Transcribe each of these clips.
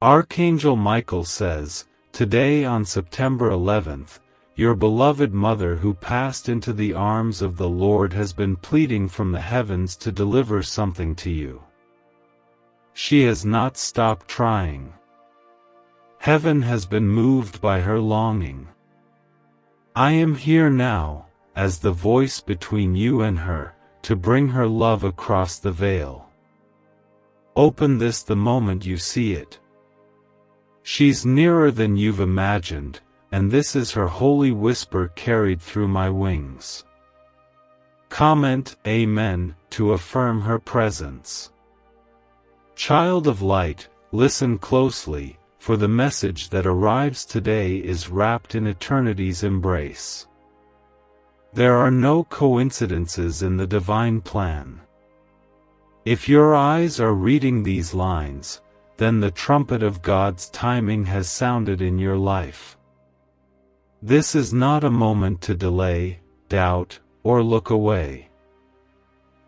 Archangel Michael says, "Today on September 11th, your beloved mother who passed into the arms of the Lord has been pleading from the heavens to deliver something to you. She has not stopped trying. Heaven has been moved by her longing. I am here now, as the voice between you and her, to bring her love across the veil. Open this the moment you see it. She's nearer than you've imagined, and this is her holy whisper carried through my wings." Comment Amen to affirm her presence. Child of light, listen closely, for the message that arrives today is wrapped in eternity's embrace. There are no coincidences in the divine plan. If your eyes are reading these lines, then the trumpet of God's timing has sounded in your life. This is not a moment to delay, doubt, or look away.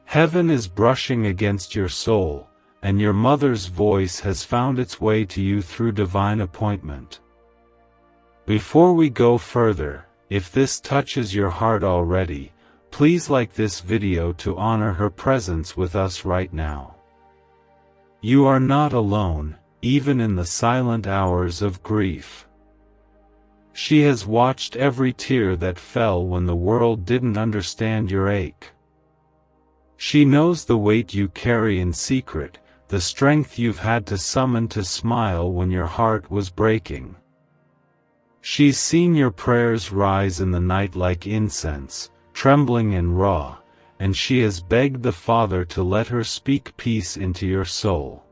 Heaven is brushing against your soul, and your mother's voice has found its way to you through divine appointment. Before we go further, if this touches your heart already, please like this video to honor her presence with us right now. You are not alone, even in the silent hours of grief. She has watched every tear that fell when the world didn't understand your ache. She knows the weight you carry in secret, the strength you've had to summon to smile when your heart was breaking. She's seen your prayers rise in the night like incense, trembling and raw, and she has begged the Father to let her speak peace into your soul.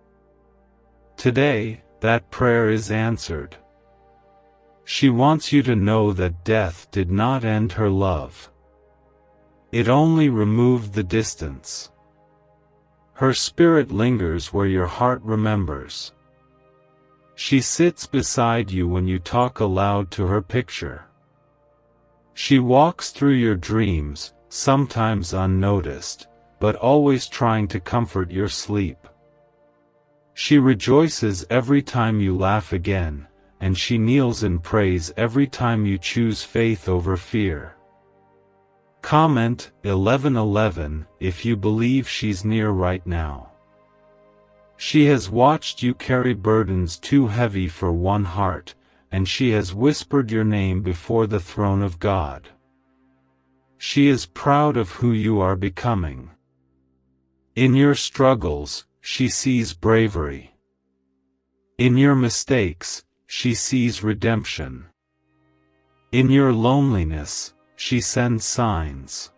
Today, that prayer is answered. She wants you to know that death did not end her love. It only removed the distance. Her spirit lingers where your heart remembers. She sits beside you when you talk aloud to her picture. She walks through your dreams, sometimes unnoticed, but always trying to comfort your sleep. She rejoices every time you laugh again, and she kneels in praise every time you choose faith over fear. Comment 1111 if you believe she's near right now. She has watched you carry burdens too heavy for one heart, and she has whispered your name before the throne of God. She is proud of who you are becoming. In your struggles, she sees bravery. In your mistakes, she sees redemption. In your loneliness, she sends signs.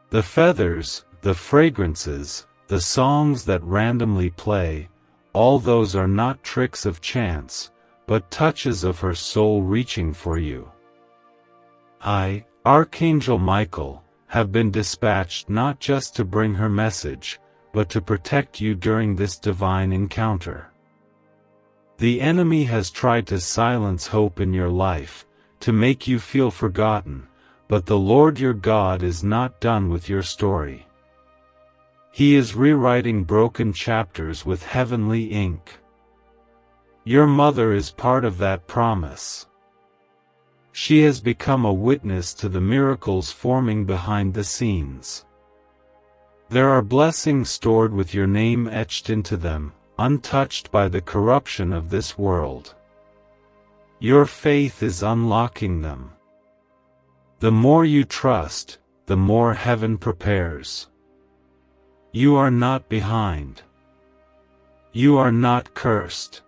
The feathers, the fragrances, the songs that randomly play, all those are not tricks of chance, but touches of her soul reaching for you. I, Archangel Michael, have been dispatched not just to bring her message, but to protect you during this divine encounter. The enemy has tried to silence hope in your life, to make you feel forgotten, but the Lord your God is not done with your story. He is rewriting broken chapters with heavenly ink. Your mother is part of that promise. She has become a witness to the miracles forming behind the scenes. There are blessings stored with your name etched into them, untouched by the corruption of this world. Your faith is unlocking them. The more you trust, the more heaven prepares. You are not behind. You are not cursed.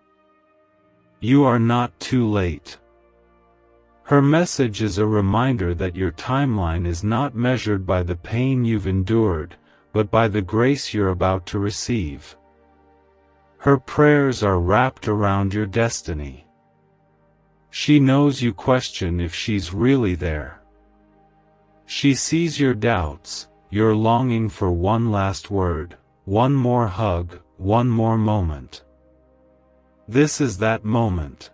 You are not too late. Her message is a reminder that your timeline is not measured by the pain you've endured, but by the grace you're about to receive. Her prayers are wrapped around your destiny. She knows you question if she's really there. She sees your doubts, your longing for one last word, one more hug, one more moment. This is that moment.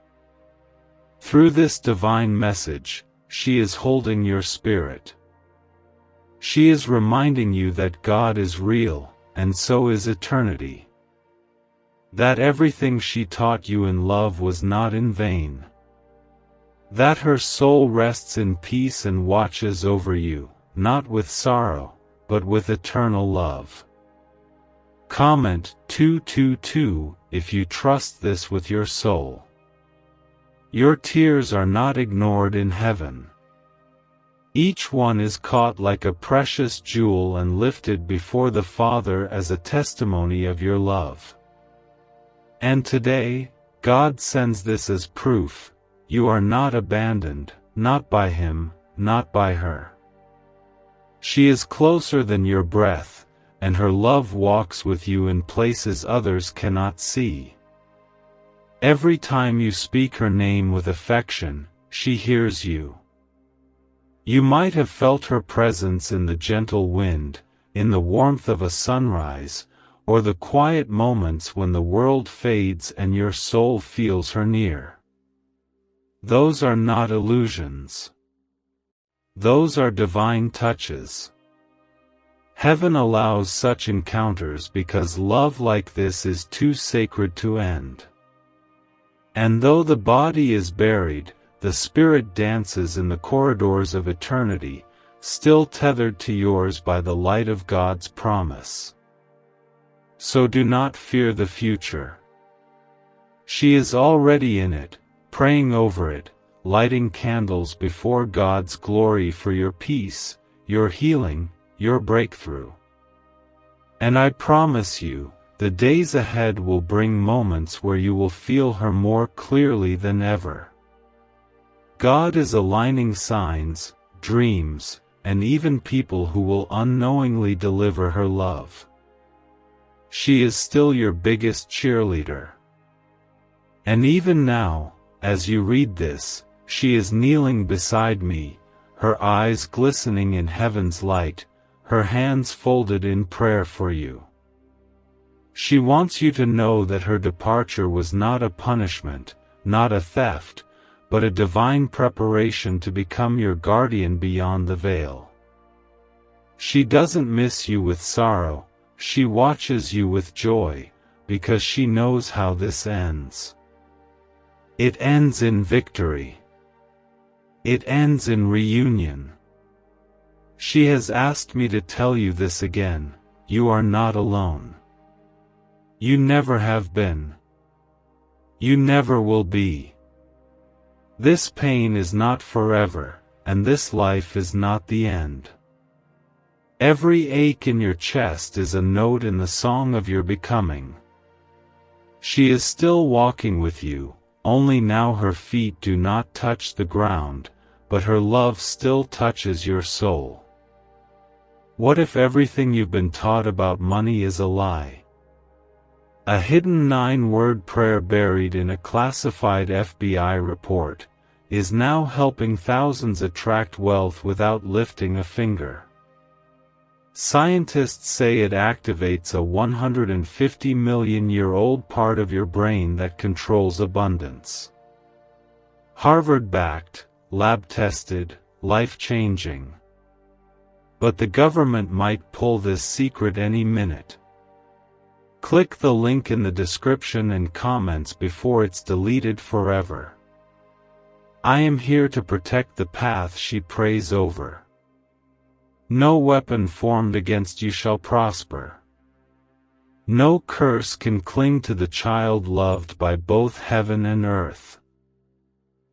Through this divine message, she is holding your spirit. She is reminding you that God is real, and so is eternity. that everything she taught you in love was not in vain, that her soul rests in peace and watches over you, not with sorrow, but with eternal love. Comment 222 if you trust this with your soul. Your tears are not ignored in heaven. Each one is caught like a precious jewel and lifted before the Father as a testimony of your love. And today, God sends this as proof: you are not abandoned, not by Him, not by her. She is closer than your breath, and her love walks with you in places others cannot see. Every time you speak her name with affection, she hears you. You might have felt her presence in the gentle wind, in the warmth of a sunrise, or the quiet moments when the world fades and your soul feels her near. Those are not illusions. Those are divine touches. Heaven allows such encounters because love like this is too sacred to end. And though the body is buried, the spirit dances in the corridors of eternity, still tethered to yours by the light of God's promise. So do not fear the future. She is already in it, praying over it, lighting candles before God's glory for your peace, your healing, your breakthrough. And I promise you, the days ahead will bring moments where you will feel her more clearly than ever. God is aligning signs, dreams, and even people who will unknowingly deliver her love. She is still your biggest cheerleader. And even now, as you read this, she is kneeling beside me, her eyes glistening in heaven's light, her hands folded in prayer for you. She wants you to know that her departure was not a punishment, not a theft, but a divine preparation to become your guardian beyond the veil. She doesn't miss you with sorrow, she watches you with joy, because she knows how this ends. It ends in victory. It ends in reunion. She has asked me to tell you this again: you are not alone. You never have been. You never will be. This pain is not forever, and this life is not the end. Every ache in your chest is a note in the song of your becoming. She is still walking with you, only now her feet do not touch the ground, but her love still touches your soul. What if everything you've been taught about money is a lie? A hidden 9-word prayer buried in a classified FBI report is now helping thousands attract wealth without lifting a finger. Scientists say it activates a 150-million-year-old part of your brain that controls abundance. Harvard-backed, lab-tested, life-changing. But the government might pull this secret any minute. Click the link in the description and comments before it's deleted forever. I am here to protect the path she prays over. No weapon formed against you shall prosper. No curse can cling to the child loved by both heaven and earth.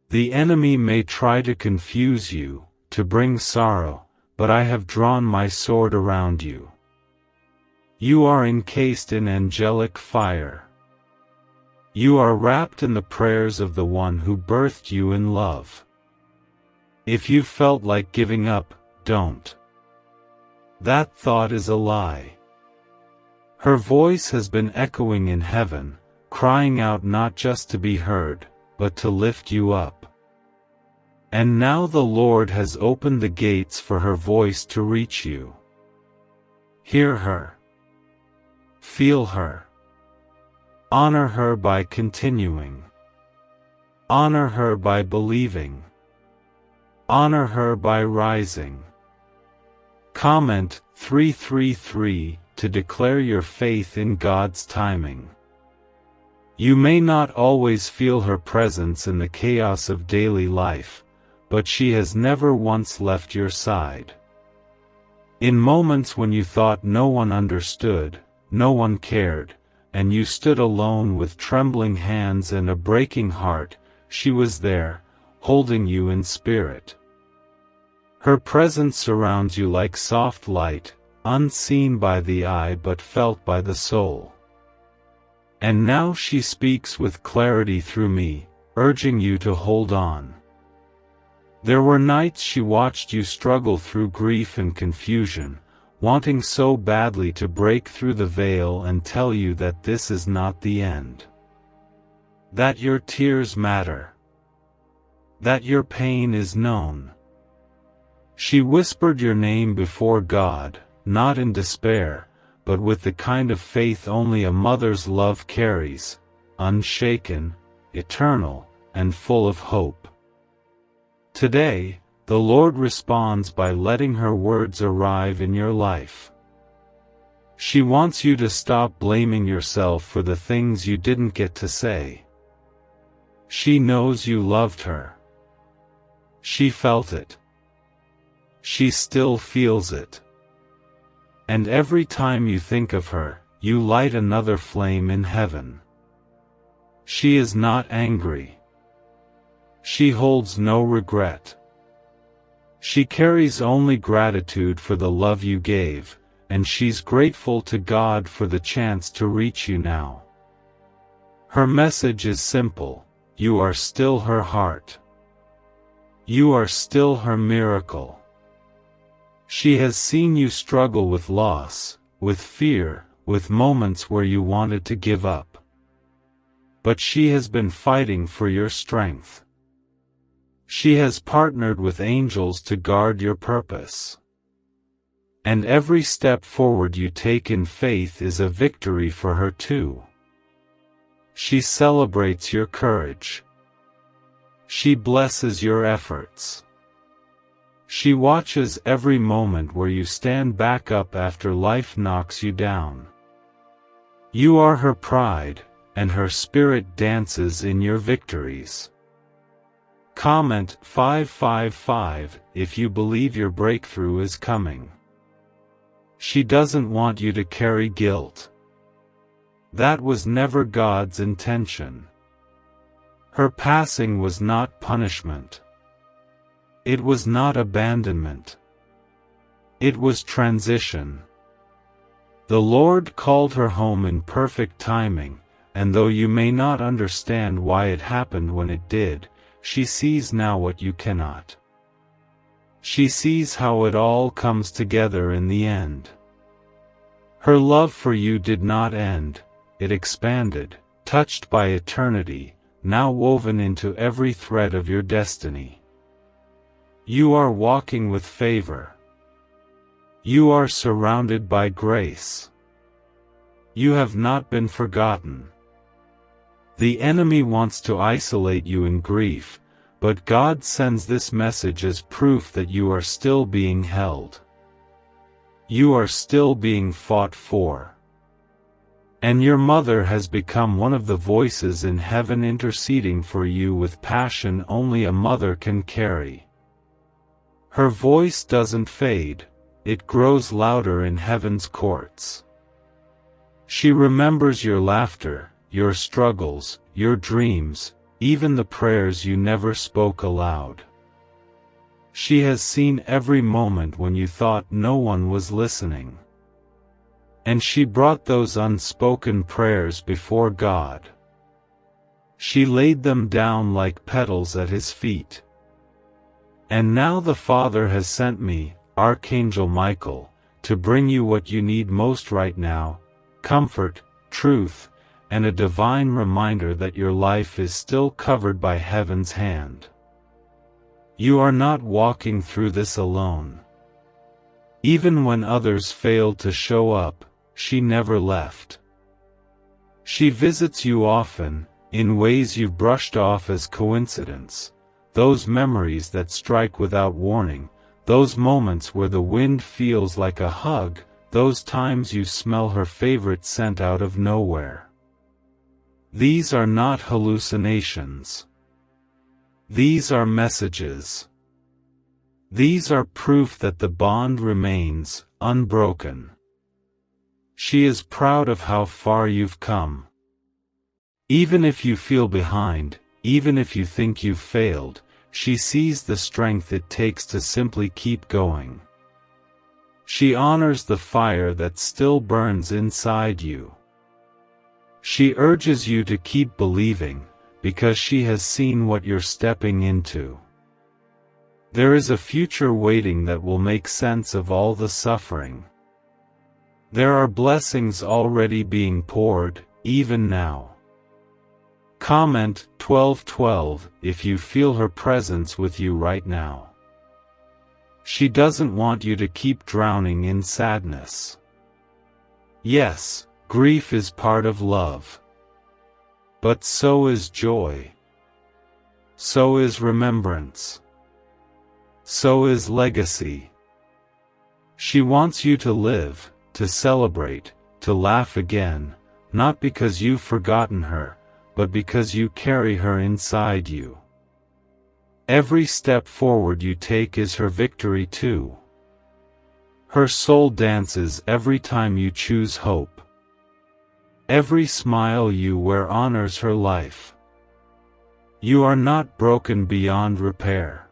The enemy may try to confuse you, to bring sorrow, but I have drawn my sword around you. You are encased in angelic fire. You are wrapped in the prayers of the one who birthed you in love. If you felt like giving up, don't. That thought is a lie. Her voice has been echoing in heaven, crying out not just to be heard, but to lift you up. And now the Lord has opened the gates for her voice to reach you. Hear her. Feel her. Honor her by continuing. Honor her by believing. Honor her by rising. Comment 333 to declare your faith in God's timing. You may not always feel her presence in the chaos of daily life, but she has never once left your side. In moments when you thought no one understood, no one cared, and you stood alone with trembling hands and a breaking heart, she was there, holding you in spirit. Her presence surrounds you like soft light, unseen by the eye but felt by the soul. And now she speaks with clarity through me, urging you to hold on. There were nights she watched you struggle through grief and confusion, wanting so badly to break through the veil and tell you that this is not the end. That your tears matter. That your pain is known. She whispered your name before God, not in despair, but with the kind of faith only a mother's love carries, unshaken, eternal, and full of hope. Today, the Lord responds by letting her words arrive in your life. She wants you to stop blaming yourself for the things you didn't get to say. She knows you loved her. She felt it. She still feels it. And every time you think of her, you light another flame in heaven. She is not angry. She holds no regret. She carries only gratitude for the love you gave, and she's grateful to God for the chance to reach you now. Her message is simple: you are still her heart. You are still her miracle. She has seen you struggle with loss, with fear, with moments where you wanted to give up. But she has been fighting for your strength. She has partnered with angels to guard your purpose. And every step forward you take in faith is a victory for her too. She celebrates your courage. She blesses your efforts. She watches every moment where you stand back up after life knocks you down. You are her pride, and her spirit dances in your victories. Comment 555 if you believe your breakthrough is coming. She doesn't want you to carry guilt. That was never God's intention. Her passing was not punishment. It was not abandonment. It was transition. The Lord called her home in perfect timing, and though you may not understand why it happened when it did, she sees now what you cannot. She sees how it all comes together in the end. Her love for you did not end, it expanded, touched by eternity, now woven into every thread of your destiny. You are walking with favor. You are surrounded by grace. You have not been forgotten. The enemy wants to isolate you in grief, but God sends this message as proof that you are still being held. You are still being fought for. And your mother has become one of the voices in heaven interceding for you with passion only a mother can carry. Her voice doesn't fade, it grows louder in heaven's courts. She remembers your laughter, your struggles, your dreams, even the prayers you never spoke aloud. She has seen every moment when you thought no one was listening. And she brought those unspoken prayers before God. She laid them down like petals at his feet. And now the Father has sent me, Archangel Michael, to bring you what you need most right now: comfort, truth, and a divine reminder that your life is still covered by heaven's hand. You are not walking through this alone. Even when others failed to show up, she never left. She visits you often, in ways you've brushed off as coincidence, those memories that strike without warning, those moments where the wind feels like a hug, those times you smell her favorite scent out of nowhere. These are not hallucinations. These are messages. These are proof that the bond remains unbroken. She is proud of how far you've come. Even if you feel behind, even if you think you've failed, she sees the strength it takes to simply keep going. She honors the fire that still burns inside you. She urges you to keep believing, because she has seen what you're stepping into. There is a future waiting that will make sense of all the suffering. There are blessings already being poured, even now. Comment 1212 if you feel her presence with you right now. She doesn't want you to keep drowning in sadness. Yes, grief is part of love. But so is joy. So is remembrance. So is legacy. She wants you to live, to celebrate, to laugh again, not because you've forgotten her, but because you carry her inside you. Every step forward you take is her victory too. Her soul dances every time you choose hope. Every smile you wear honors her life. You are not broken beyond repair.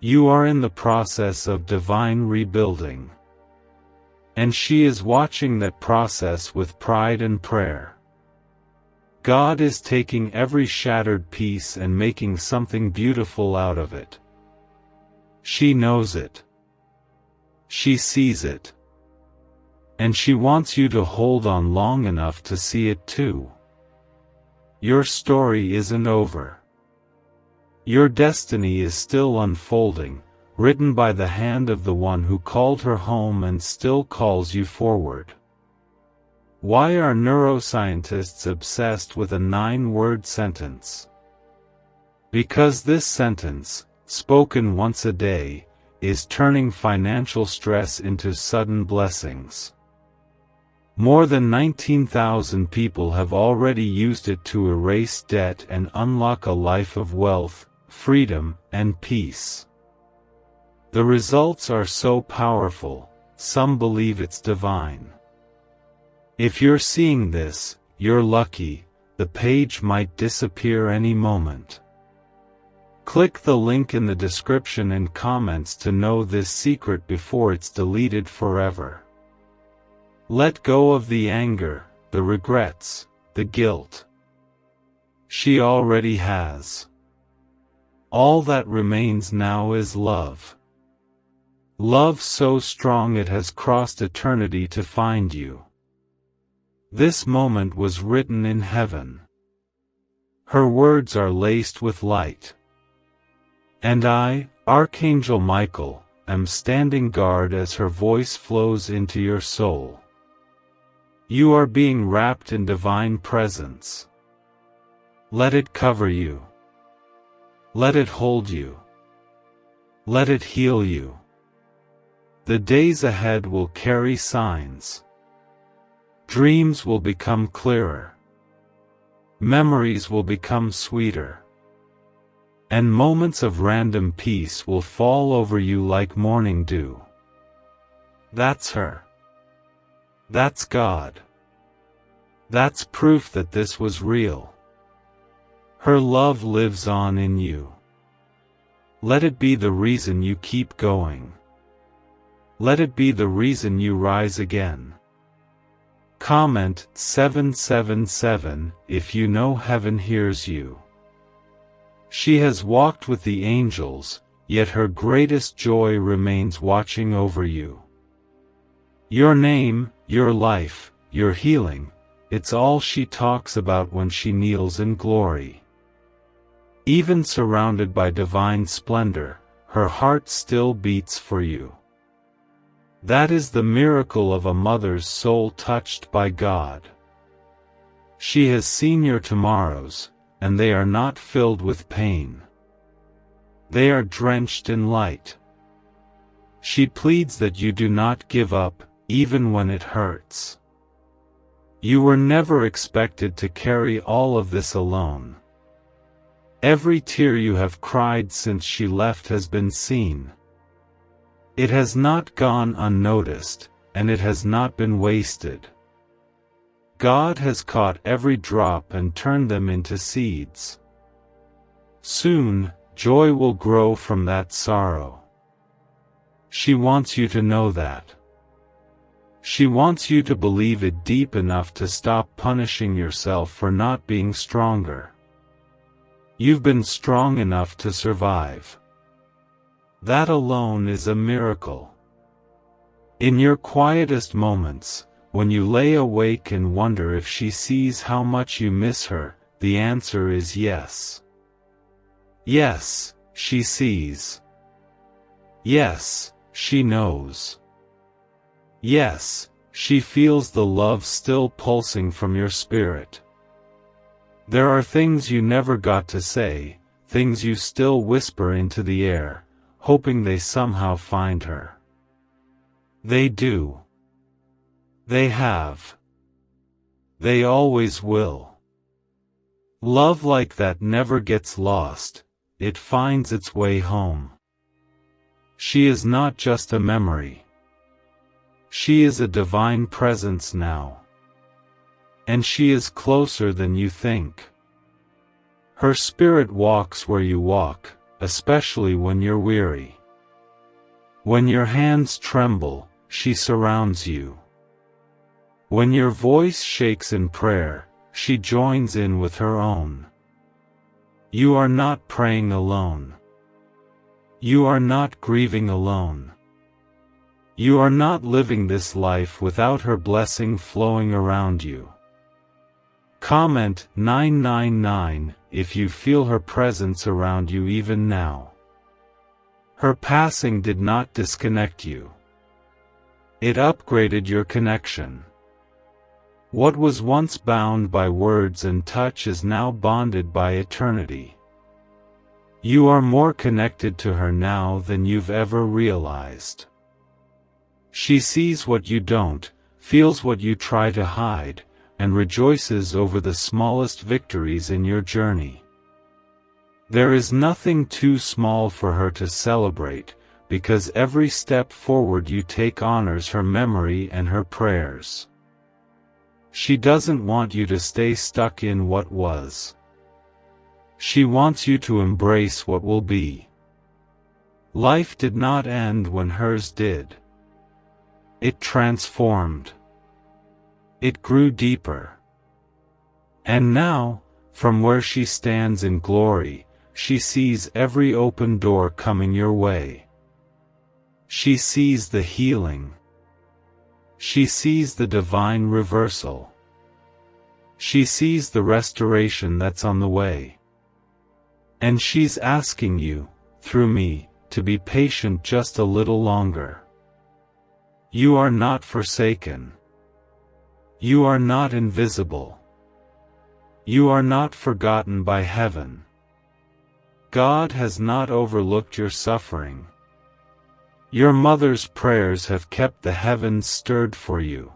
You are in the process of divine rebuilding. And she is watching that process with pride and prayer. God is taking every shattered piece and making something beautiful out of it. She knows it. She sees it. And she wants you to hold on long enough to see it too. Your story isn't over. Your destiny is still unfolding, written by the hand of the one who called her home and still calls you forward. Why are neuroscientists obsessed with a 9-word sentence? Because this sentence, spoken once a day, is turning financial stress into sudden blessings. More than 19,000 people have already used it to erase debt and unlock a life of wealth, freedom, and peace. The results are so powerful, some believe it's divine. If you're seeing this, you're lucky, the page might disappear any moment. Click the link in the description and comments to know this secret before it's deleted forever. Let go of the anger, the regrets, the guilt. She already has. All that remains now is love. Love so strong it has crossed eternity to find you. This moment was written in heaven. Her words are laced with light. And I, Archangel Michael, am standing guard as her voice flows into your soul. You are being wrapped in divine presence. Let it cover you. Let it hold you. Let it heal you. The days ahead will carry signs. Dreams will become clearer. Memories will become sweeter. And moments of random peace will fall over you like morning dew. That's her. That's God. That's proof that this was real. Her love lives on in you. Let it be the reason you keep going. Let it be the reason you rise again. Comment 777 if you know heaven hears you. She has walked with the angels, yet her greatest joy remains watching over you. Your name, your life, your healing, it's all she talks about when she kneels in glory. Even surrounded by divine splendor, her heart still beats for you. That is the miracle of a mother's soul touched by God. She has seen your tomorrows, and they are not filled with pain. They are drenched in light. She pleads that you do not give up, even when it hurts. You were never expected to carry all of this alone. Every tear you have cried since she left has been seen. It has not gone unnoticed, and it has not been wasted. God has caught every drop and turned them into seeds. Soon, joy will grow from that sorrow. She wants you to know that. She wants you to believe it deep enough to stop punishing yourself for not being stronger. You've been strong enough to survive. That alone is a miracle. In your quietest moments, when you lay awake and wonder if she sees how much you miss her, the answer is yes. Yes, she sees. Yes, she knows. Yes, she feels the love still pulsing from your spirit. There are things you never got to say, things you still whisper into the air, hoping they somehow find her. They do. They have. They always will. Love like that never gets lost, it finds its way home. She is not just a memory. She is a divine presence now. And she is closer than you think. Her spirit walks where you walk, especially when you're weary. When your hands tremble, she surrounds you. When your voice shakes in prayer, she joins in with her own. You are not praying alone. You are not grieving alone. You are not living this life without her blessing flowing around you. Comment 999 if you feel her presence around you even now. Her passing did not disconnect you. It upgraded your connection. What was once bound by words and touch is now bonded by eternity. You are more connected to her now than you've ever realized. She sees what you don't, feels what you try to hide, and rejoices over the smallest victories in your journey. There is nothing too small for her to celebrate, because every step forward you take honors her memory and her prayers. She doesn't want you to stay stuck in what was. She wants you to embrace what will be. Life did not end when hers did. It transformed. It grew deeper. And now, from where she stands in glory, she sees every open door coming your way. She sees the healing. She sees the divine reversal. She sees the restoration that's on the way. And she's asking you, through me, to be patient just a little longer. You are not forsaken. You are not invisible. You are not forgotten by heaven. God has not overlooked your suffering. Your mother's prayers have kept the heavens stirred for you.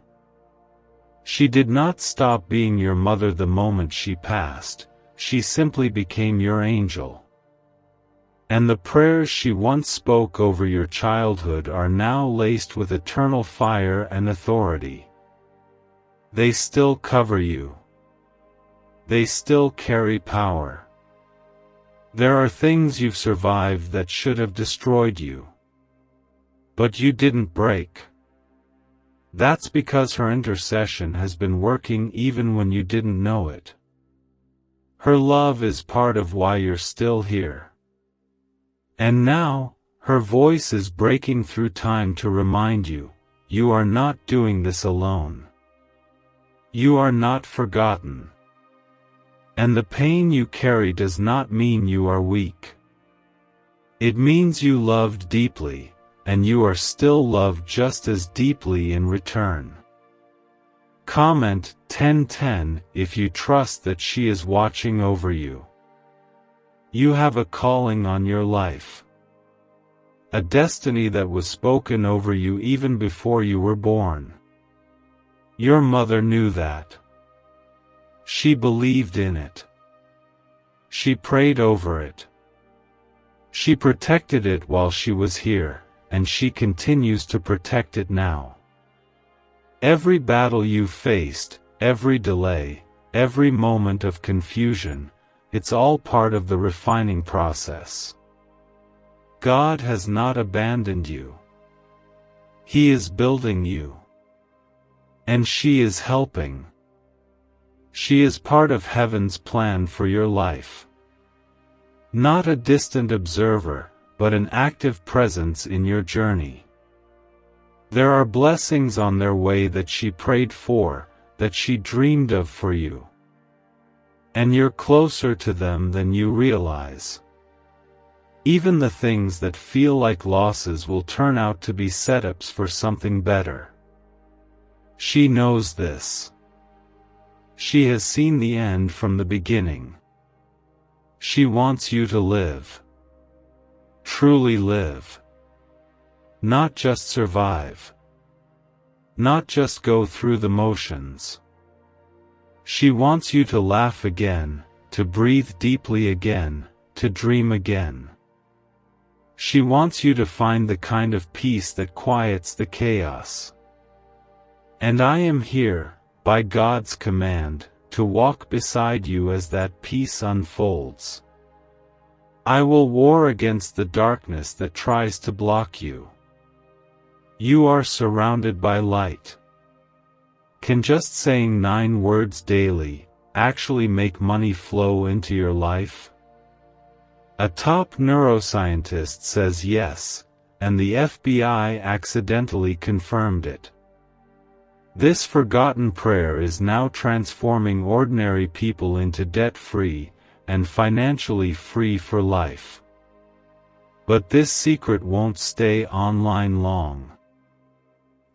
She did not stop being your mother the moment she passed, she simply became your angel. And the prayers she once spoke over your childhood are now laced with eternal fire and authority. They still cover you. They still carry power. There are things you've survived that should have destroyed you. But you didn't break. That's because her intercession has been working even when you didn't know it. Her love is part of why you're still here. And now, her voice is breaking through time to remind you, you are not doing this alone. You are not forgotten. And the pain you carry does not mean you are weak. It means you loved deeply, and you are still loved just as deeply in return. Comment 1010 if you trust that she is watching over you. You have a calling on your life. A destiny that was spoken over you even before you were born. Your mother knew that. She believed in it. She prayed over it. She protected it while she was here, and she continues to protect it now. Every battle you faced, every delay, every moment of confusion, it's all part of the refining process. God has not abandoned you. He is building you. And she is helping. She is part of heaven's plan for your life. Not a distant observer, but an active presence in your journey. There are blessings on their way that she prayed for, that she dreamed of for you. And you're closer to them than you realize. Even the things that feel like losses will turn out to be setups for something better. She knows this. She has seen the end from the beginning. She wants you to live. Truly live. Not just survive. Not just go through the motions. She wants you to laugh again, to breathe deeply again, to dream again. She wants you to find the kind of peace that quiets the chaos. And I am here, by God's command, to walk beside you as that peace unfolds. I will war against the darkness that tries to block you. You are surrounded by light. Can just saying 9 words daily actually make money flow into your life? A top neuroscientist says yes, and the FBI accidentally confirmed it. This forgotten prayer is now transforming ordinary people into debt-free and financially free for life. But this secret won't stay online long.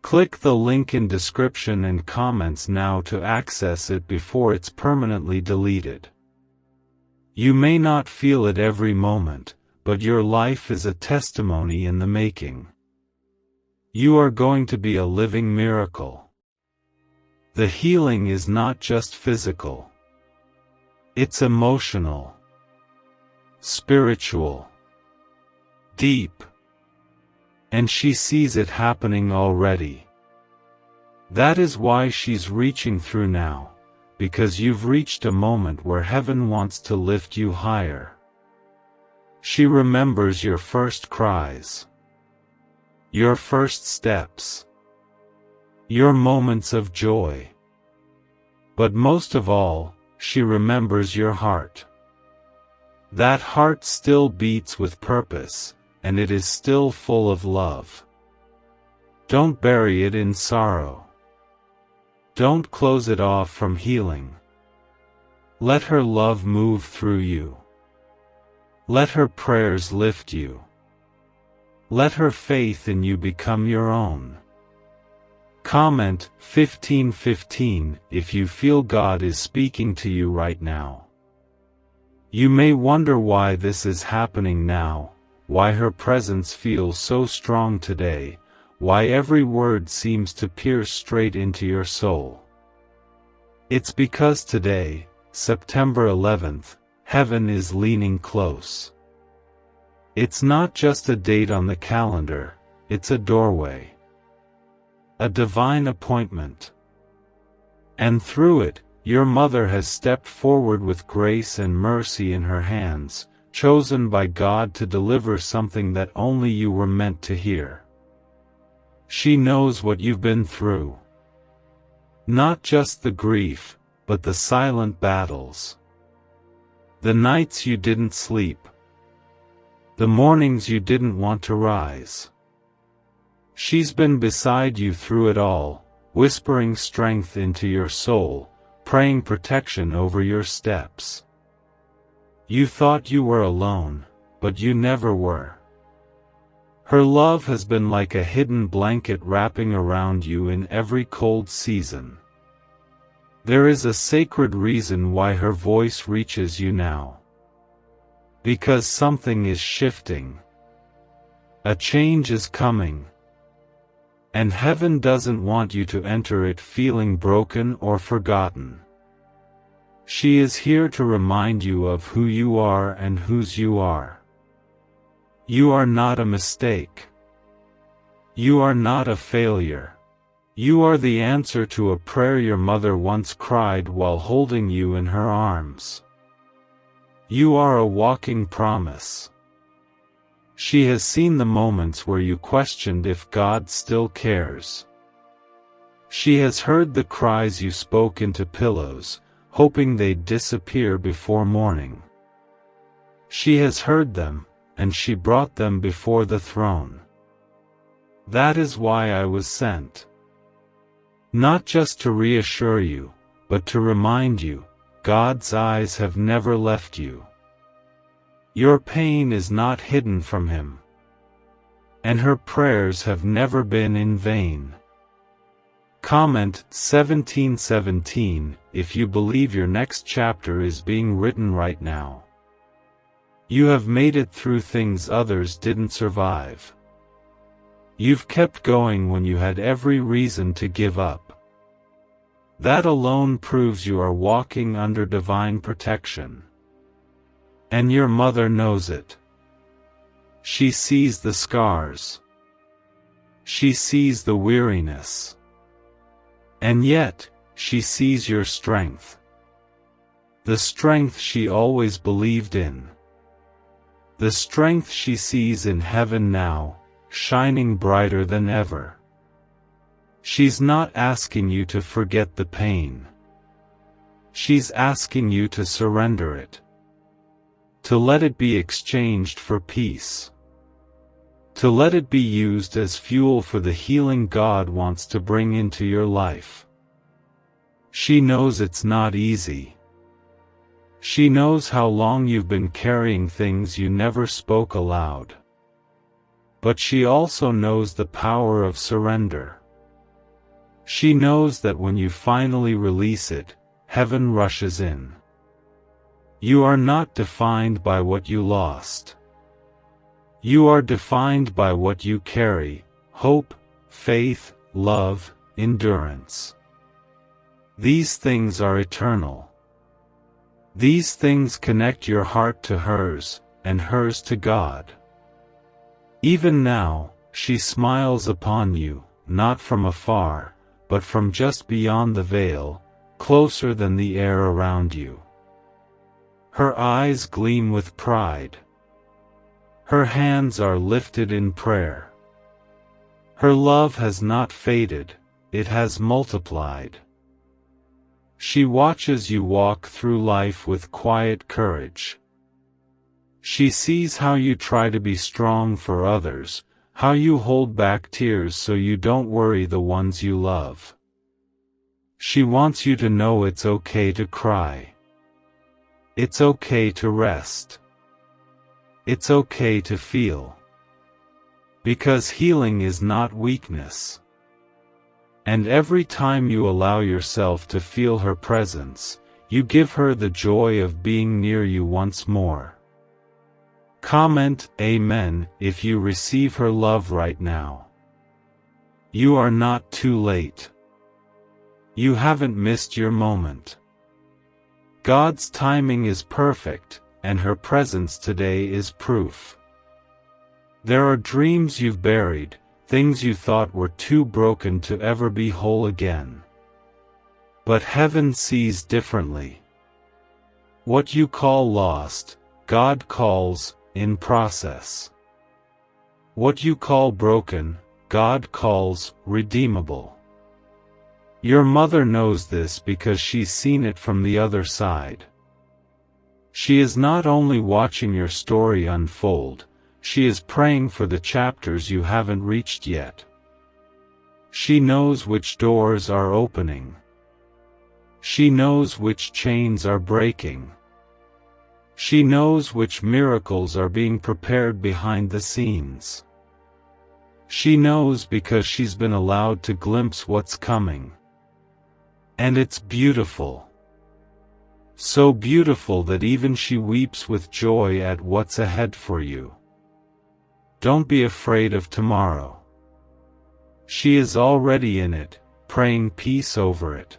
Click the link in description and comments now to access it before it's permanently deleted. You may not feel it every moment, but your life is a testimony in the making. You are going to be a living miracle. The healing is not just physical. It's emotional, spiritual, deep. And she sees it happening already. That is why she's reaching through now, because you've reached a moment where heaven wants to lift you higher. She remembers your first cries, your first steps, your moments of joy. But most of all, she remembers your heart. That heart still beats with purpose, and it is still full of love. Don't bury it in sorrow. Don't close it off from healing. Let her love move through you. Let her prayers lift you. Let her faith in you become your own. Comment 1515 if you feel God is speaking to you right now. You may wonder why this is happening now, why her presence feels so strong today, why every word seems to pierce straight into your soul. It's because today, September 11th, heaven is leaning close. It's not just a date on the calendar, it's a doorway. A divine appointment. And through it, your mother has stepped forward with grace and mercy in her hands, chosen by God to deliver something that only you were meant to hear. She knows what you've been through. Not just the grief, but the silent battles. The nights you didn't sleep. The mornings you didn't want to rise. She's been beside you through it all, whispering strength into your soul, praying protection over your steps. You thought you were alone, but you never were. Her love has been like a hidden blanket wrapping around you in every cold season. There is a sacred reason why her voice reaches you now. Because something is shifting. A change is coming. And heaven doesn't want you to enter it feeling broken or forgotten. She is here to remind you of who you are and whose you are. You are not a mistake. You are not a failure. You are the answer to a prayer your mother once cried while holding you in her arms. You are a walking promise. She has seen the moments where you questioned if God still cares. She has heard the cries you spoke into pillows, hoping they'd disappear before morning. She has heard them, and she brought them before the throne. That is why I was sent. Not just to reassure you, but to remind you, God's eyes have never left you. Your pain is not hidden from Him. And her prayers have never been in vain. Comment 1717 if you believe your next chapter is being written right now. You have made it through things others didn't survive. You've kept going when you had every reason to give up. That alone proves you are walking under divine protection. And your mother knows it. She sees the scars. She sees the weariness. And yet, she sees your strength. The strength she always believed in. The strength she sees in heaven now, shining brighter than ever. She's not asking you to forget the pain. She's asking you to surrender it. To let it be exchanged for peace. To let it be used as fuel for the healing God wants to bring into your life. She knows it's not easy. She knows how long you've been carrying things you never spoke aloud. But she also knows the power of surrender. She knows that when you finally release it, heaven rushes in. You are not defined by what you lost. You are defined by what you carry: hope, faith, love, endurance. These things are eternal. These things connect your heart to hers, and hers to God. Even now, she smiles upon you, not from afar, but from just beyond the veil, closer than the air around you. Her eyes gleam with pride. Her hands are lifted in prayer. Her love has not faded, it has multiplied. She watches you walk through life with quiet courage. She sees how you try to be strong for others, how you hold back tears so you don't worry the ones you love. She wants you to know it's okay to cry. It's okay to rest. It's okay to feel. Because healing is not weakness. And every time you allow yourself to feel her presence, you give her the joy of being near you once more. Comment Amen if you receive her love right now. You are not too late. You haven't missed your moment. God's timing is perfect, and her presence today is proof. There are dreams you've buried, things you thought were too broken to ever be whole again. But heaven sees differently. What you call lost, God calls in process. What you call broken, God calls redeemable. Your mother knows this because she's seen it from the other side. She is not only watching your story unfold, she is praying for the chapters you haven't reached yet. She knows which doors are opening. She knows which chains are breaking. She knows which miracles are being prepared behind the scenes. She knows because she's been allowed to glimpse what's coming. And it's beautiful. So beautiful that even she weeps with joy at what's ahead for you. Don't be afraid of tomorrow. She is already in it, praying peace over it.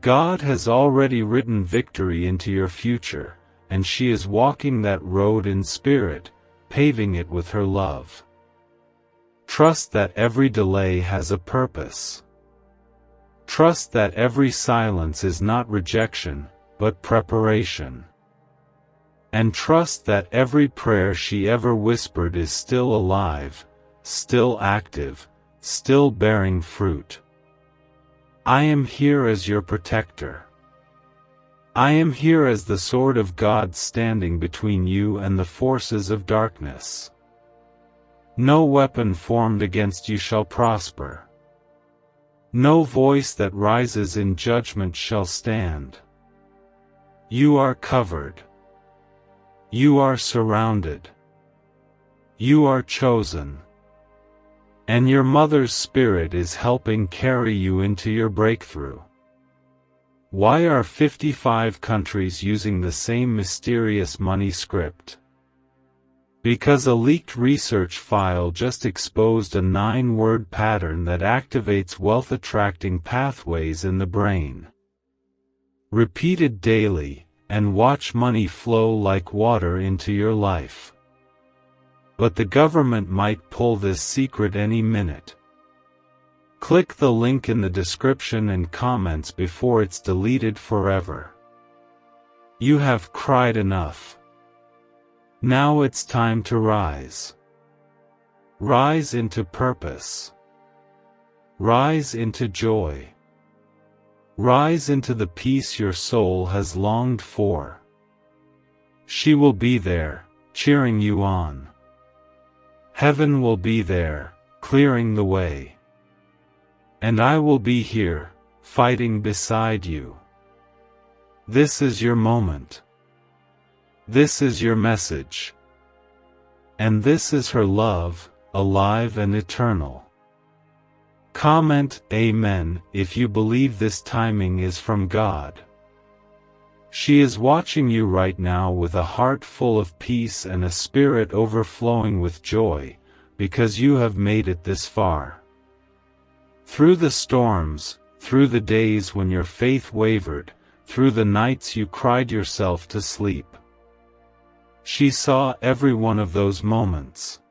God has already written victory into your future, and she is walking that road in spirit, paving it with her love. Trust that every delay has a purpose. Trust that every silence is not rejection, but preparation. And trust that every prayer she ever whispered is still alive, still active, still bearing fruit. I am here as your protector. I am here as the sword of God standing between you and the forces of darkness. No weapon formed against you shall prosper. No voice that rises in judgment shall stand. You are covered. You are surrounded. You are chosen. And your mother's spirit is helping carry you into your breakthrough. Why are 55 countries using the same mysterious money script? Because a leaked research file just exposed a 9-word pattern that activates wealth-attracting pathways in the brain. Repeat it daily, and watch money flow like water into your life. But the government might pull this secret any minute. Click the link in the description and comments before it's deleted forever. You have cried enough. Now it's time to rise. Rise into purpose. Rise into joy. Rise into the peace your soul has longed for. She will be there, cheering you on. Heaven will be there, clearing the way. And I will be here, fighting beside you. This is your moment. This is your message. And this is her love, alive and eternal. Comment Amen if you believe this timing is from God. She is watching you right now with a heart full of peace and a spirit overflowing with joy, because you have made it this far. Through the storms, through the days when your faith wavered, through the nights you cried yourself to sleep. She saw every one of those moments.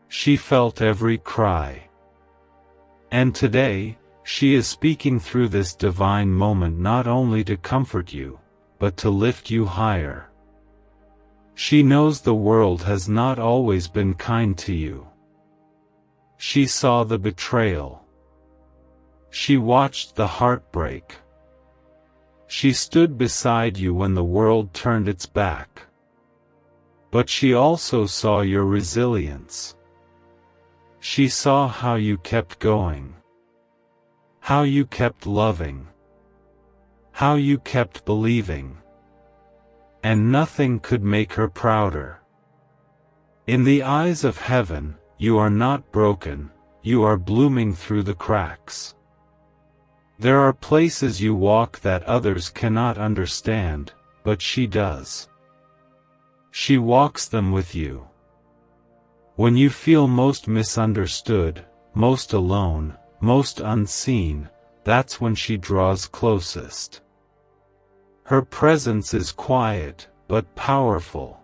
She felt every cry. And today, she is speaking through this divine moment not only to comfort you, but to lift you higher. She knows the world has not always been kind to you. She saw the betrayal. She watched the heartbreak. She stood beside you when the world turned its back. But she also saw your resilience. She saw how you kept going. How you kept loving. How you kept believing. And nothing could make her prouder. In the eyes of heaven, you are not broken, you are blooming through the cracks. There are places you walk that others cannot understand, but she does. She walks them with you. When you feel most misunderstood, most alone, most unseen, that's when she draws closest. Her presence is quiet, but powerful.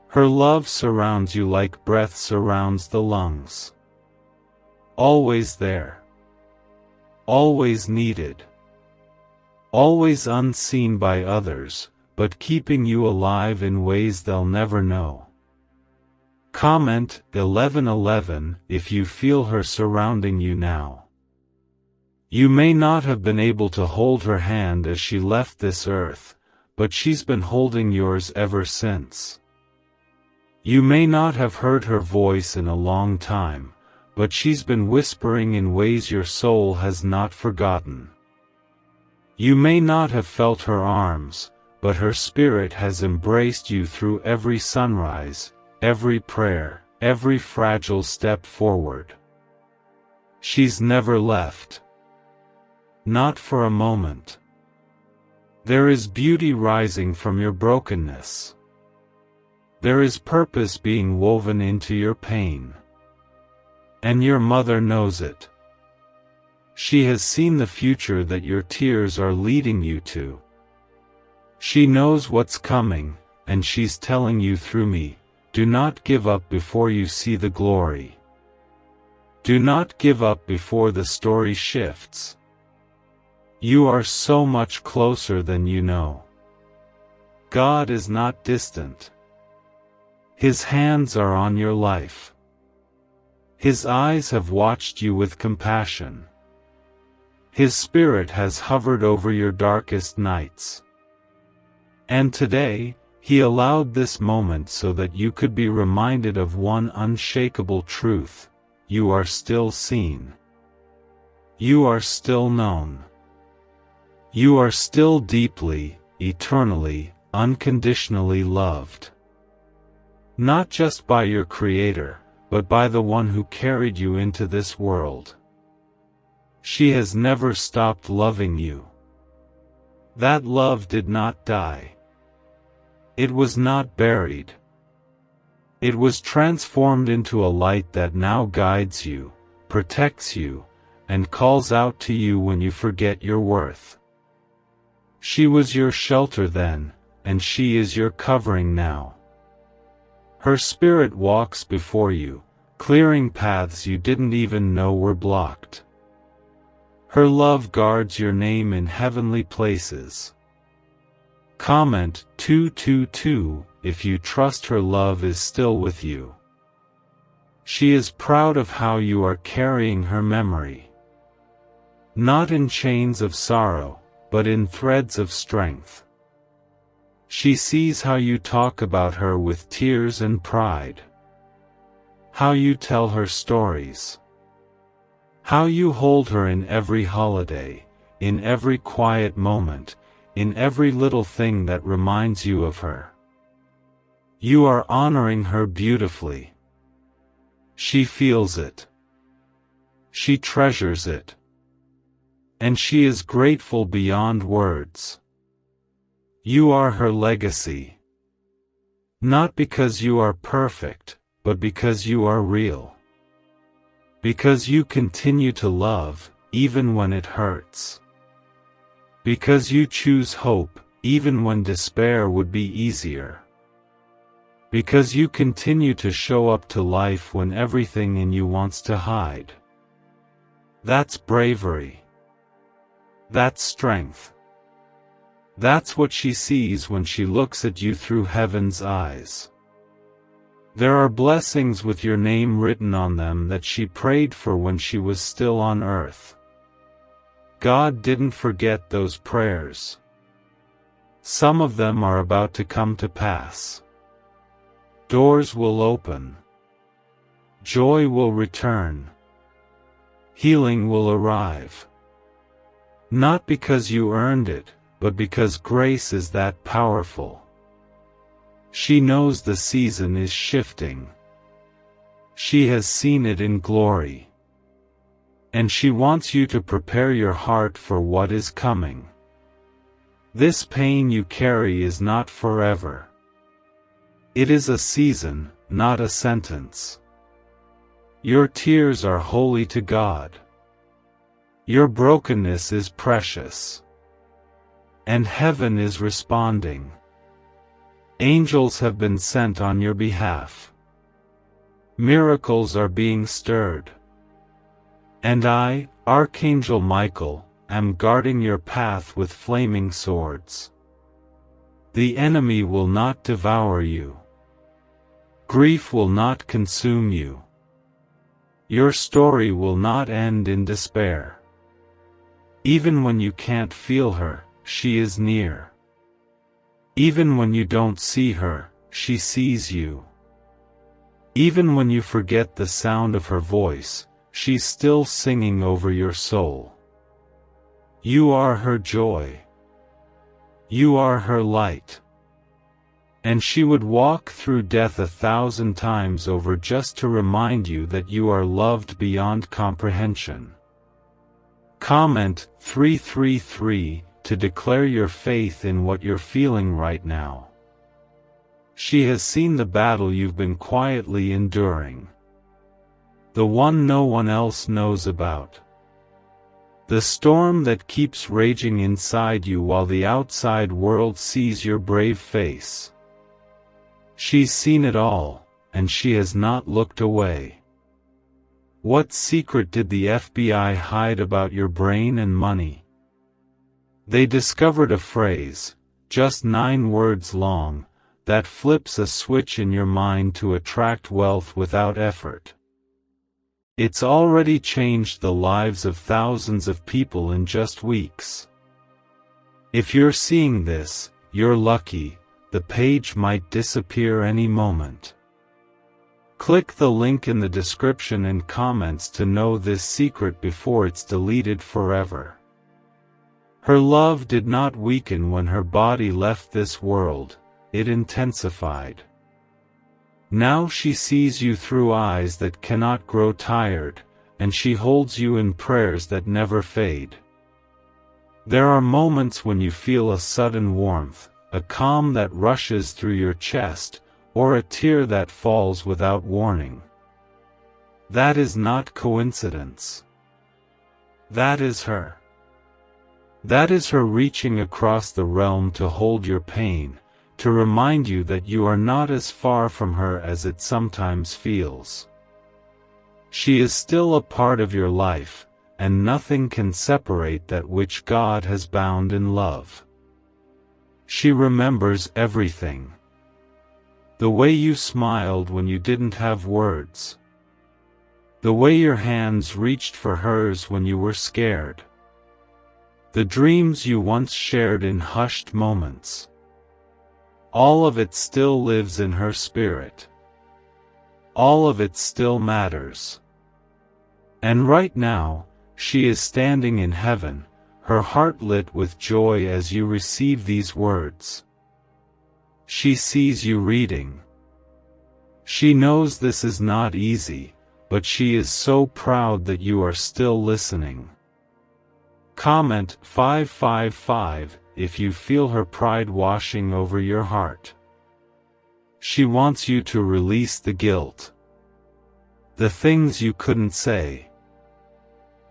Her love surrounds you like breath surrounds the lungs. Always there. Always needed. Always unseen by others, but keeping you alive in ways they'll never know. Comment 1111 if you feel her surrounding you now. You may not have been able to hold her hand as she left this earth, but she's been holding yours ever since. You may not have heard her voice in a long time, but she's been whispering in ways your soul has not forgotten. You may not have felt her arms, but her spirit has embraced you through every sunrise, every prayer, every fragile step forward. She's never left. Not for a moment. There is beauty rising from your brokenness. There is purpose being woven into your pain. And your mother knows it. She has seen the future that your tears are leading you to. She knows what's coming, and she's telling you through me, do not give up before you see the glory. Do not give up before the story shifts. You are so much closer than you know. God is not distant. His hands are on your life. His eyes have watched you with compassion. His Spirit has hovered over your darkest nights. And today, He allowed this moment so that you could be reminded of one unshakable truth: you are still seen. You are still known. You are still deeply, eternally, unconditionally loved. Not just by your Creator, but by the one who carried you into this world. She has never stopped loving you. That love did not die. It was not buried. It was transformed into a light that now guides you, protects you, and calls out to you when you forget your worth. She was your shelter then, and she is your covering now. Her Spirit walks before you, clearing paths you didn't even know were blocked. Her love guards your name in heavenly places. Comment 222 if you trust her love is still with you. She is proud of how you are carrying her memory. Not in chains of sorrow, but in threads of strength. She sees how you talk about her with tears and pride. How you tell her stories. How you hold her in every holiday, in every quiet moment, in every little thing that reminds you of her. You are honoring her beautifully. She feels it. She treasures it. And she is grateful beyond words. You are her legacy. Not because you are perfect, but because you are real. Because you continue to love, even when it hurts. Because you choose hope, even when despair would be easier. Because you continue to show up to life when everything in you wants to hide. That's bravery. That's strength. That's what she sees when she looks at you through heaven's eyes. There are blessings with your name written on them that she prayed for when she was still on earth. God didn't forget those prayers. Some of them are about to come to pass. Doors will open. Joy will return. Healing will arrive. Not because you earned it, but because grace is that powerful. She knows the season is shifting. She has seen it in glory. And she wants you to prepare your heart for what is coming. This pain you carry is not forever. It is a season, not a sentence. Your tears are holy to God. Your brokenness is precious. And heaven is responding. Angels have been sent on your behalf. Miracles are being stirred. And I, Archangel Michael, am guarding your path with flaming swords. The enemy will not devour you. Grief will not consume you. Your story will not end in despair. Even when you can't feel her, she is near. Even when you don't see her, she sees you. Even when you forget the sound of her voice, she's still singing over your soul. You are her joy. You are her light. And she would walk through death 1,000 times over just to remind you that you are loved beyond comprehension. Comment 333 to declare your faith in what you're feeling right now. She has seen the battle you've been quietly enduring. the one no one else knows about. The storm that keeps raging inside you while the outside world sees your brave face. She's seen it all, and she has not looked away. What secret did the FBI hide about your brain and money? They discovered a phrase, just 9 words long, that flips a switch in your mind to attract wealth without effort. It's already changed the lives of thousands of people in just weeks. If you're seeing this, you're lucky. The page might disappear any moment. Click the link in the description and comments to know this secret before it's deleted forever. Her love did not weaken when her body left this world, it intensified. Now she sees you through eyes that cannot grow tired, and she holds you in prayers that never fade. There are moments when you feel a sudden warmth, a calm that rushes through your chest, or a tear that falls without warning. That is not coincidence. That is her. That is her reaching across the realm to hold your pain, to remind you that you are not as far from her as it sometimes feels. She is still a part of your life, and nothing can separate that which God has bound in love. She remembers everything. The way you smiled when you didn't have words. The way your hands reached for hers when you were scared. The dreams you once shared in hushed moments. All of it still lives in her spirit. All of it still matters. And right now, she is standing in heaven, her heart lit with joy as you receive these words. She sees you reading. She knows this is not easy, but she is so proud that you are still listening. Comment 555 if you feel her pride washing over your heart. She wants you to release the guilt. The things you couldn't say.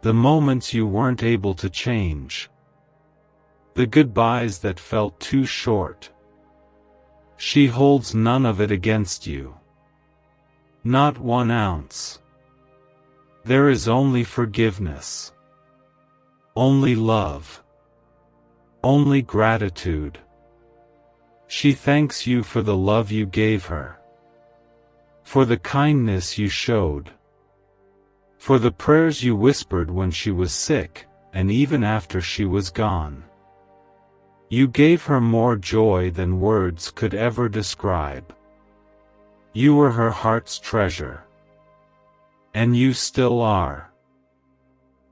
The moments you weren't able to change. The goodbyes that felt too short. She holds none of it against you. Not 1 ounce. There is only forgiveness. Only love. Only gratitude. She thanks you for the love you gave her. For the kindness you showed. For the prayers you whispered when she was sick, and even after she was gone. You gave her more joy than words could ever describe. You were her heart's treasure. And you still are.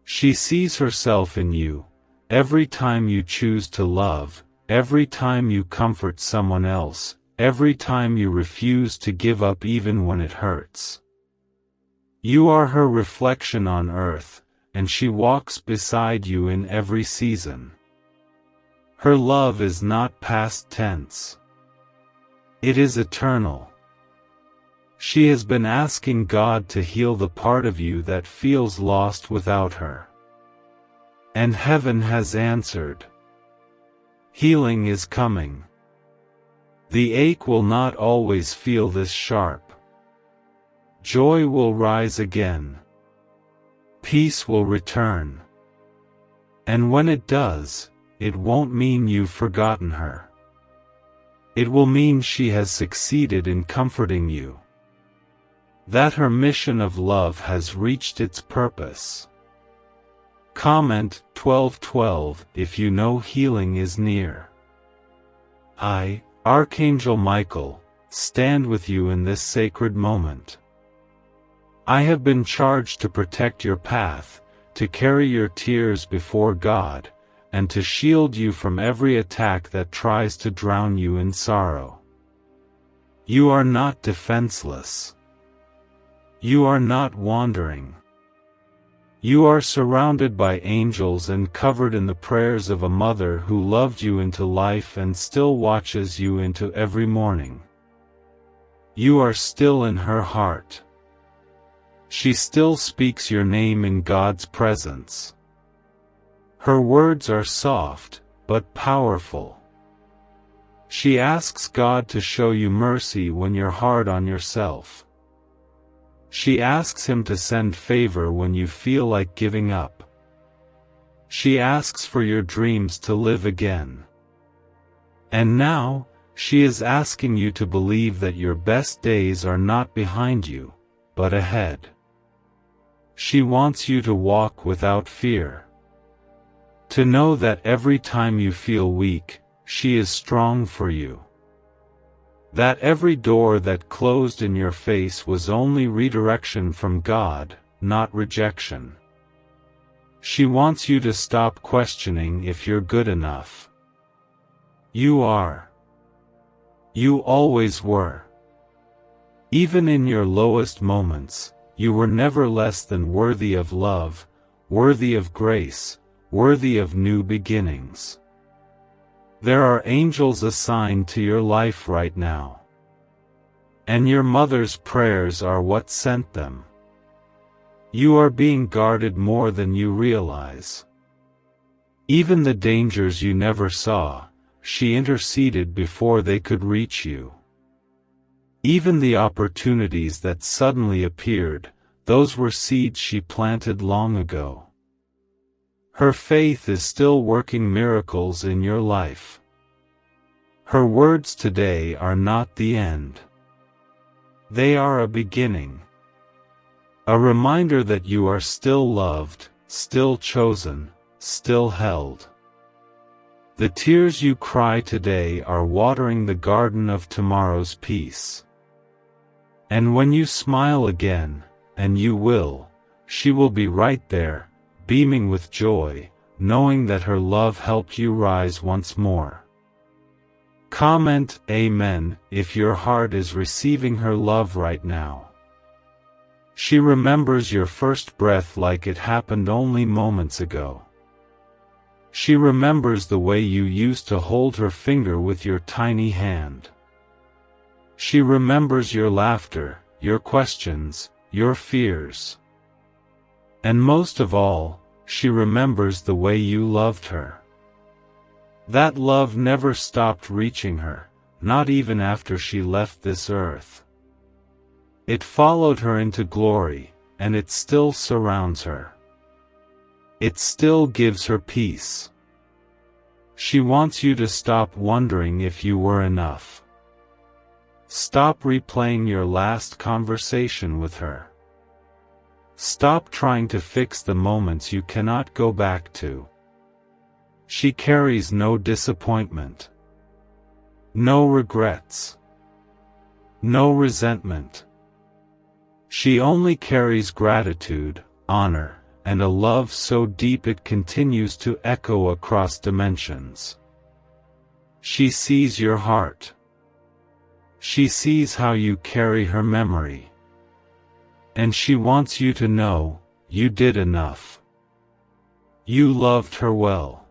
She sees herself in you. Every time you choose to love, every time you comfort someone else, every time you refuse to give up even when it hurts. You are her reflection on earth, and she walks beside you in every season. Her love is not past tense. It is eternal. She has been asking God to heal the part of you that feels lost without her. And heaven has answered. Healing is coming. The ache will not always feel this sharp. Joy will rise again. Peace will return. And when it does, it won't mean you've forgotten her. It will mean she has succeeded in comforting you. That her mission of love has reached its purpose. Comment 1212 if you know healing is near. I, Archangel Michael, stand with you in this sacred moment. I have been charged to protect your path, to carry your tears before God, and to shield you from every attack that tries to drown you in sorrow. You are not defenseless. You are not wandering. You are surrounded by angels and covered in the prayers of a mother who loved you into life and still watches you into every morning. You are still in her heart. she still speaks your name in God's presence. Her words are soft, but powerful. She asks God to show you mercy when you're hard on yourself. She asks Him to send favor when you feel like giving up. She asks for your dreams to live again. And now, she is asking you to believe that your best days are not behind you, but ahead. She wants you to walk without fear. To know that every time you feel weak, she is strong for you. That every door that closed in your face was only redirection from God, not rejection. She wants you to stop questioning if you're good enough. You are. You always were. Even in your lowest moments, you were never less than worthy of love, worthy of grace, worthy of new beginnings. There are angels assigned to your life right now. And your mother's prayers are what sent them. You are being guarded more than you realize. Even the dangers you never saw, she interceded before they could reach you. Even the opportunities that suddenly appeared, those were seeds she planted long ago. Her faith is still working miracles in your life. Her words today are not the end. They are a beginning. A reminder that you are still loved, still chosen, still held. The tears you cry today are watering the garden of tomorrow's peace. And when you smile again, and you will, she will be right there, beaming with joy, knowing that her love helped you rise once more. Comment Amen if your heart is receiving her love right now. She remembers your first breath like it happened only moments ago. She remembers the way you used to hold her finger with your tiny hand. She remembers your laughter, your questions, your fears. And most of all, she remembers the way you loved her. That love never stopped reaching her, not even after she left this earth. It followed her into glory, and it still surrounds her. It still gives her peace. She wants you to stop wondering if you were enough. Stop replaying your last conversation with her. Stop trying to fix the moments you cannot go back to. She carries no disappointment, no regrets, no resentment. She only carries gratitude, honor, and a love so deep it continues to echo across dimensions. She sees your heart. She sees how you carry her memory. And she wants you to know, you did enough. You loved her well.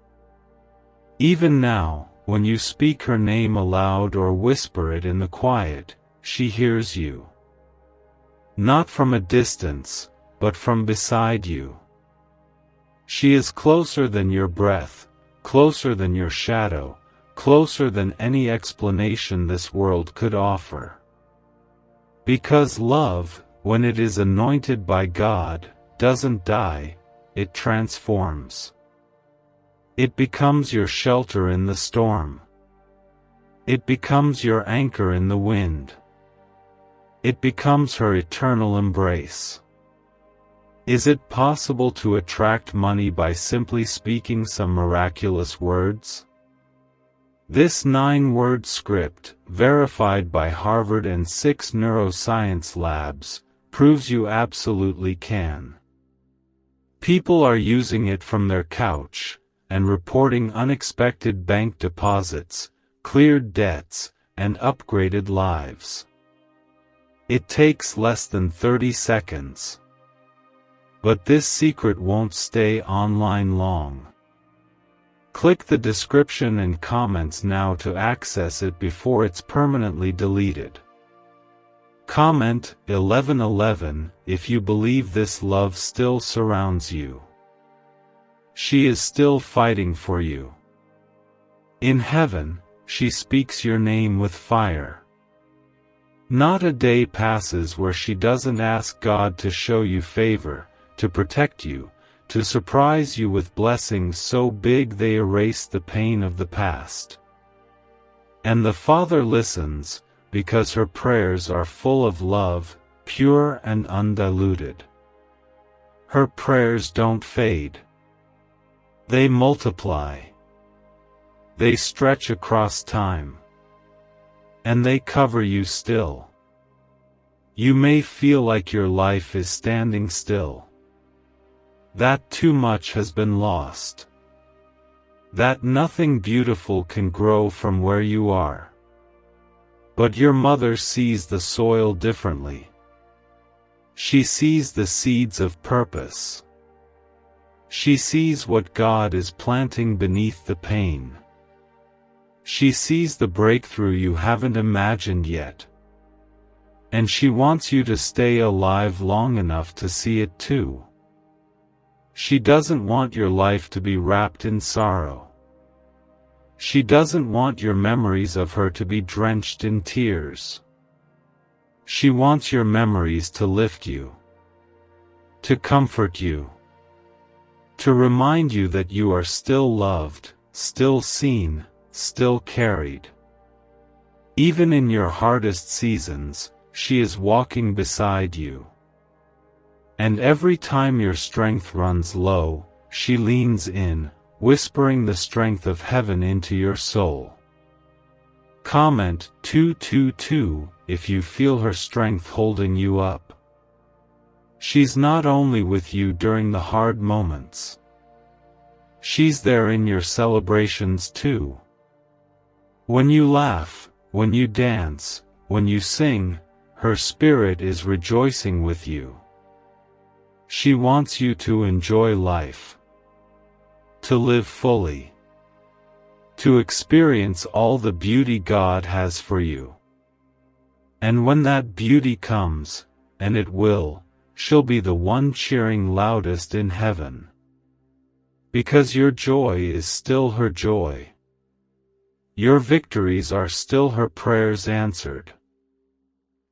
Even now, when you speak her name aloud or whisper it in the quiet, she hears you. Not from a distance, but from beside you. She is closer than your breath, closer than your shadow, closer than any explanation this world could offer. Because love, when it is anointed by God, doesn't die, it transforms. It becomes your shelter in the storm. It becomes your anchor in the wind. It becomes her eternal embrace. Is it possible to attract money by simply speaking some miraculous words? This 9-word script, verified by Harvard and 6 neuroscience labs, proves you absolutely can. People are using it from their couch, and reporting unexpected bank deposits, cleared debts, and upgraded lives. It takes less than 30 seconds. But this secret won't stay online long. Click the description and comments now to access it before it's permanently deleted. Comment 11:11 if you believe this love still surrounds you. She is still fighting for you. In heaven, she speaks your name with fire. Not a day passes where she doesn't ask God to show you favor, to protect you, to surprise you with blessings so big they erase the pain of the past. And the Father listens, because her prayers are full of love, pure and undiluted. Her prayers don't fade. They multiply. They stretch across time. And they cover you still. You may feel like your life is standing still. That too much has been lost. That nothing beautiful can grow from where you are. But your mother sees the soil differently. She sees the seeds of purpose. She sees what God is planting beneath the pain. She sees the breakthrough you haven't imagined yet. And she wants you to stay alive long enough to see it too. She doesn't want your life to be wrapped in sorrow. She doesn't want your memories of her to be drenched in tears. She wants your memories to lift you, to comfort you, to remind you that you are still loved, still seen, still carried. Even in your hardest seasons, she is walking beside you. And every time your strength runs low, she leans in, whispering the strength of heaven into your soul. Comment 222 if you feel her strength holding you up. She's not only with you during the hard moments. She's there in your celebrations too. When you laugh, when you dance, when you sing, her spirit is rejoicing with you. She wants you to enjoy life. To live fully. To experience all the beauty God has for you. And when that beauty comes, and it will, she'll be the one cheering loudest in heaven. Because your joy is still her joy. Your victories are still her prayers answered.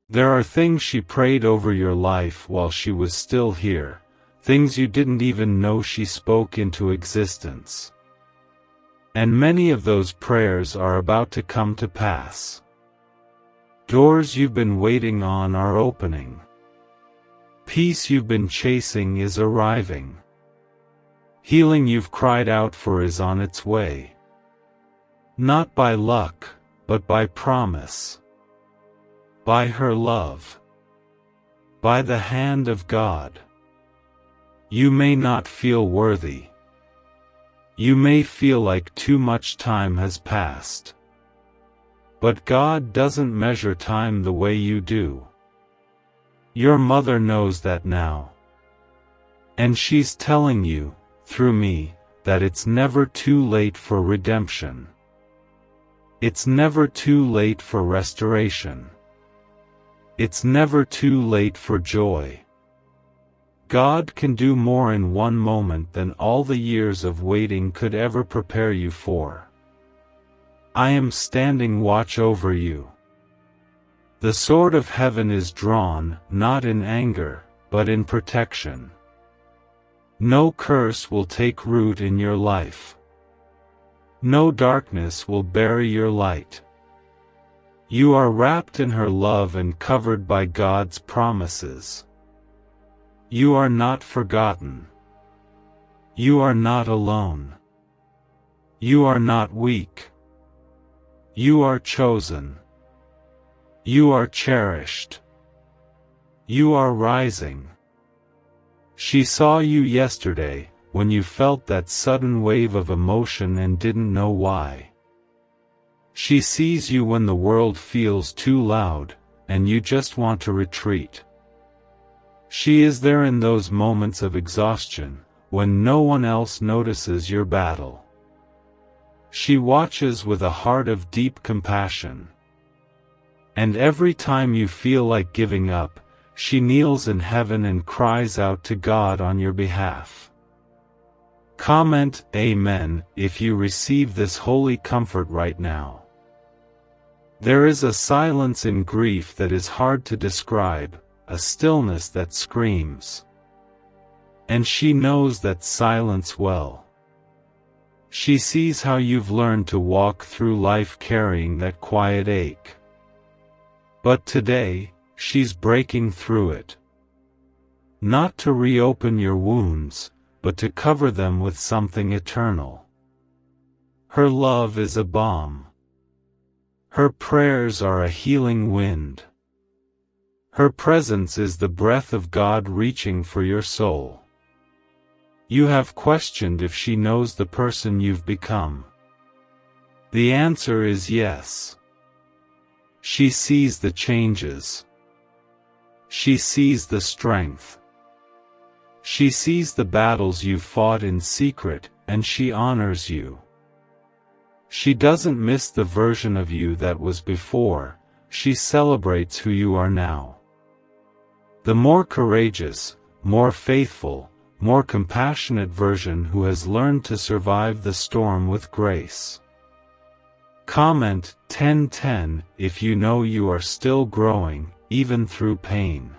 There are things she prayed over your life while she was still here. Things you didn't even know she spoke into existence. And many of those prayers are about to come to pass. Doors you've been waiting on are opening. Peace you've been chasing is arriving. Healing you've cried out for is on its way. Not by luck, but by promise. By her love. By the hand of God. You may not feel worthy. You may feel like too much time has passed. But God doesn't measure time the way you do. Your mother knows that now. And she's telling you, through me, that it's never too late for redemption. It's never too late for restoration. It's never too late for joy. God can do more in one moment than all the years of waiting could ever prepare you for. I am standing watch over you. The sword of heaven is drawn, not in anger, but in protection. No curse will take root in your life. No darkness will bury your light. You are wrapped in her love and covered by God's promises. You are not forgotten. You are not alone. You are not weak. You are chosen. You are cherished. You are rising. She saw you yesterday, when you felt that sudden wave of emotion and didn't know why. She sees you when the world feels too loud, and you just want to retreat. She is there in those moments of exhaustion, when no one else notices your battle. She watches with a heart of deep compassion. And every time you feel like giving up, she kneels in heaven and cries out to God on your behalf. Comment Amen if you receive this holy comfort right now. There is a silence in grief that is hard to describe, a stillness that screams. And she knows that silence well. She sees how you've learned to walk through life carrying that quiet ache. But today, she's breaking through it. Not to reopen your wounds, but to cover them with something eternal. Her love is a balm. Her prayers are a healing wind. Her presence is the breath of God reaching for your soul. You have questioned if she knows the person you've become. The answer is yes. She sees the changes. She sees the strength. She sees the battles you've fought in secret, and she honors you. She doesn't miss the version of you that was before, she celebrates who you are now. The more courageous, more faithful, more compassionate version who has learned to survive the storm with grace. Comment 1010 if you know you are still growing, even through pain.